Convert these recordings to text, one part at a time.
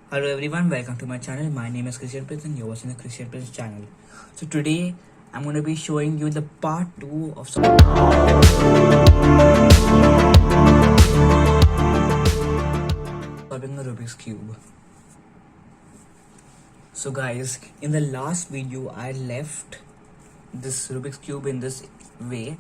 Hello everyone, welcome to my channel. My name is Christian Prince and you're watching the Christian Prince channel. So today I'm going to be showing you the part 2 of solving a Rubik's Cube. So guys, in the last video I left this Rubik's Cube in this way,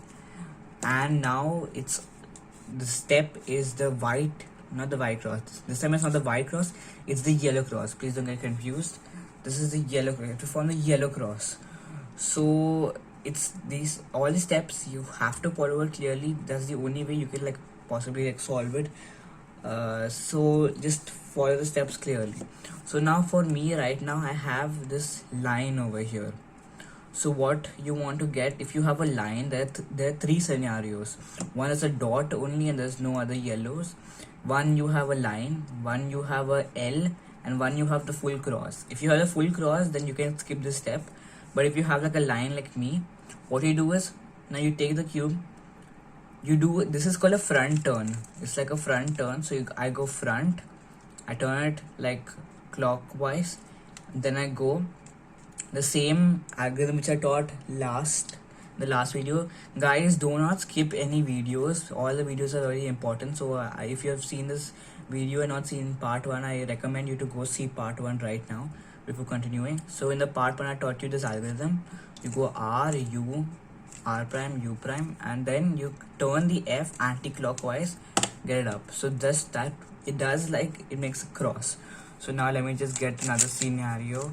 and now the step is the white, not the white cross. This time it's not the white cross, it's the yellow cross. Please don't get confused. This is the yellow cross. You have to follow the yellow cross. So it's these all the steps you have to follow it clearly. That's the only way you can possibly solve it. So just follow the steps clearly. So now for me right now I have this line over here. So what you want to get, if you have a line, there are three scenarios. One is a dot only and there's no other yellows. One you have a line, one you have a L, and one you have the full cross. If you have a full cross, then you can skip this step. But if you have like a line like me, what you do is, now you take the cube, this is called a front turn. It's like a front turn. So I go front, I turn it like clockwise, then I go the same algorithm which I taught the last video. Guys, do not skip any videos. All the videos are very important. So if you have seen this video and not seen part 1, I recommend you to go see part 1 right now before continuing. So in the part 1 I taught you this algorithm. You go R, U, R prime, U prime, and then you turn the F anti-clockwise, get it up. So just that it does, it makes a cross. So now let me just get another scenario.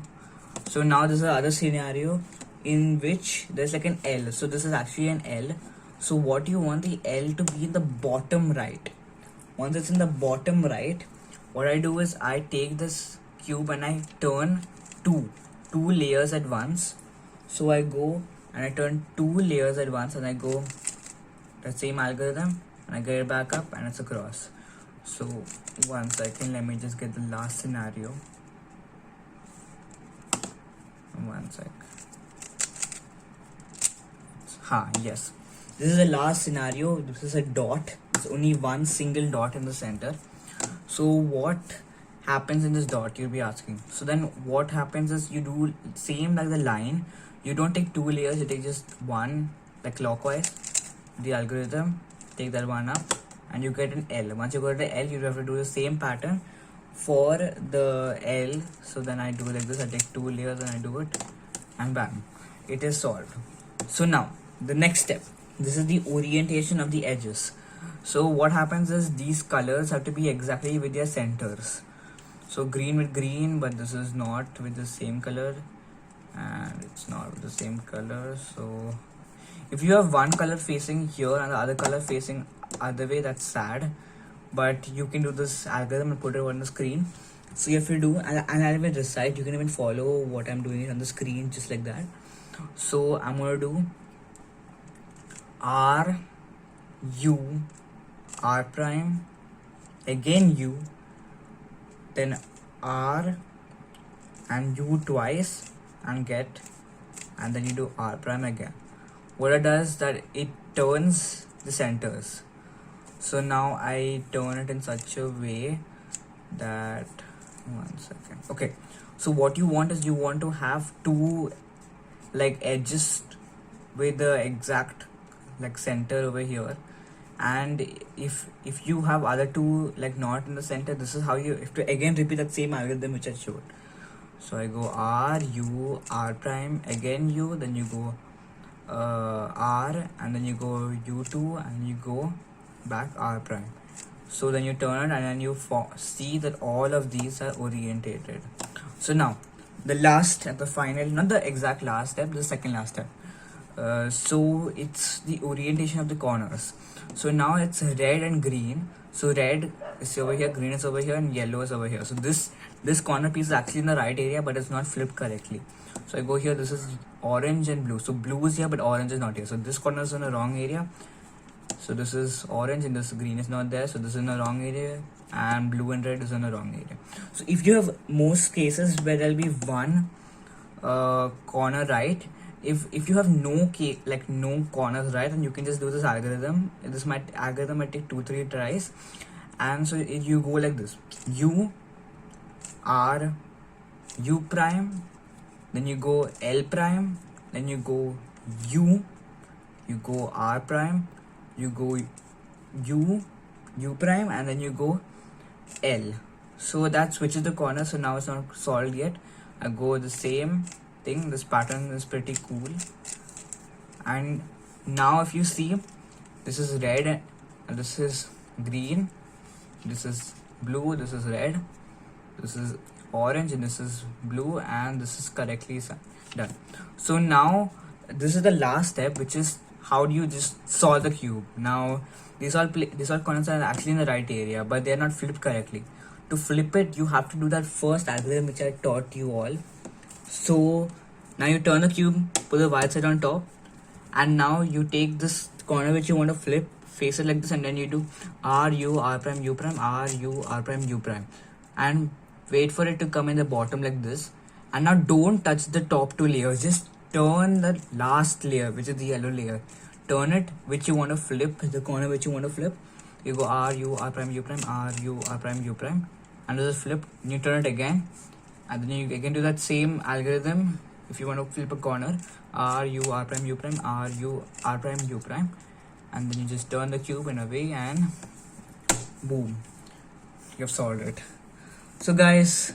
So now this is another scenario in which there's like an L. So this is actually an L. So what you want the L to be in the bottom right. Once it's in the bottom right, what I do is I take this cube and I turn two layers at once. So I go and I turn 2 layers at once and I go the same algorithm and I get it back up and it's a cross. So 1 second, let me just get the last scenario. 1 sec. Yes. This is the last scenario. This is a dot. It's only one single dot in the center. So what happens in this dot, you'll be asking. So then what happens is you do same like the line. You don't take 2 layers, you take just one, like clockwise. The algorithm, take that one up and you get an L. Once you go to the L, you have to do the same pattern for the L. So then I do like this, I take 2 layers and I do it, and bam, it is solved. So now the next step, this is the orientation of the edges. So what happens is these colors have to be exactly with their centers. So green with green, but this is not with the same color, and it's not with the same color. So if you have one color facing here and the other color facing other way, that's sad, but you can do this algorithm and put it on the screen. So if you do, and I'll even recite, you can even follow what I'm doing on the screen just like that. So I'm going to do R, U, R prime, again U, then R and U twice and get, and then you do R prime again. What it does that it turns the centers. So now I turn it in such a way that 1 second. Okay, so what you want is you want to have two edges with the exact center over here, and if you have other two not in the center, this is how you have to again repeat that same algorithm which I showed. So I go R, U, R prime, again U, then you go R, and then you go U2 and you go back R prime. So then you turn it and then you see that all of these are orientated. So now the last step, the final, not the exact last step, the second last step. So it's the orientation of the corners. So now it's red and green. So red is over here, green is over here, and yellow is over here. So this corner piece is actually in the right area, but it's not flipped correctly. So I go here, this is orange and blue. So blue is here, but orange is not here. So this corner is in the wrong area. So this is orange and this green is not there. So this is in the wrong area, and blue and red is in the wrong area. So if you have most cases where there'll be one corner right, if you have no corners right, then you can just do this algorithm. This algorithm might take 2-3 tries, and so you go like this: U, R U prime, then you go L prime, then you go U, you go R prime, you go U prime, and then you go L. So that switches the corner. So now it's not solved yet. I go the same thing. This pattern is pretty cool. And now if you see, this is red and this is green, this is blue, this is red, this is orange, and this is blue, and this is correctly done. So now this is the last step, which is how do you just solve the cube. Now these all corners are actually in the right area, but they are not flipped correctly. To flip it, you have to do that first algorithm which I taught you all. So now you turn the cube, put the right side on top, and now you take this corner which you want to flip, face it like this, and then you do R U R prime U prime, R U R prime U prime, and wait for it to come in the bottom like this. And now don't touch the top two layers, just turn the last layer, which is the yellow layer. Turn it, which you want to flip, the corner which you want to flip. You go R U R prime U prime, R U R prime U prime, and this is flip. You turn it again, and then you again do that same algorithm. If you want to flip a corner, R U R prime U prime, R U R prime U prime, and then you just turn the cube in a way, and boom, you've solved it. So guys,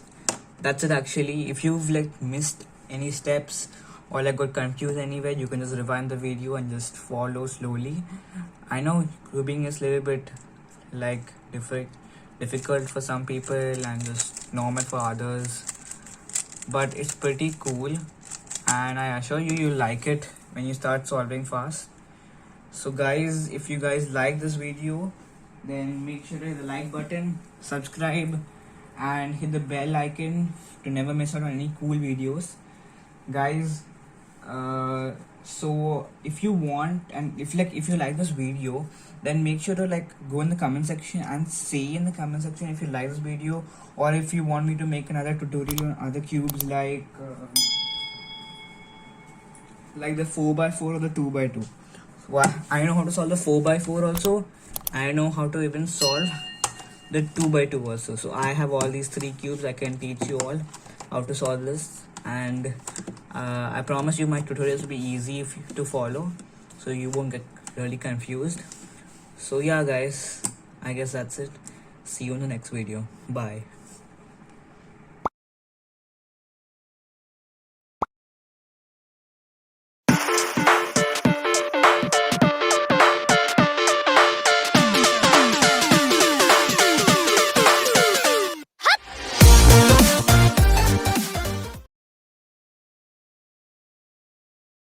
that's it actually. If you've like missed any steps or like got confused anywhere, you can just rewind the video and just follow slowly. I know cubing is a little bit like difficult for some people and just normal for others, but it's pretty cool, and I assure you you'll like it when you start solving fast. So guys, if you guys like this video, then make sure to hit the like button, subscribe, and hit the bell icon to never miss out on any cool videos, guys. So if you want, and if you like this video, then make sure to like go in the comment section and say in the comment section if you like this video, or if you want me to make another tutorial on other cubes like the 4x4 or the 2x2. Well, I know how to solve the 4x4 also. I know how to even solve the 2x2 also. So I have all these 3 cubes. I can teach you all how to solve this, and I promise you my tutorials will be easy to follow, so you won't get really confused. So yeah guys, I guess that's it. See you in the next video. Bye.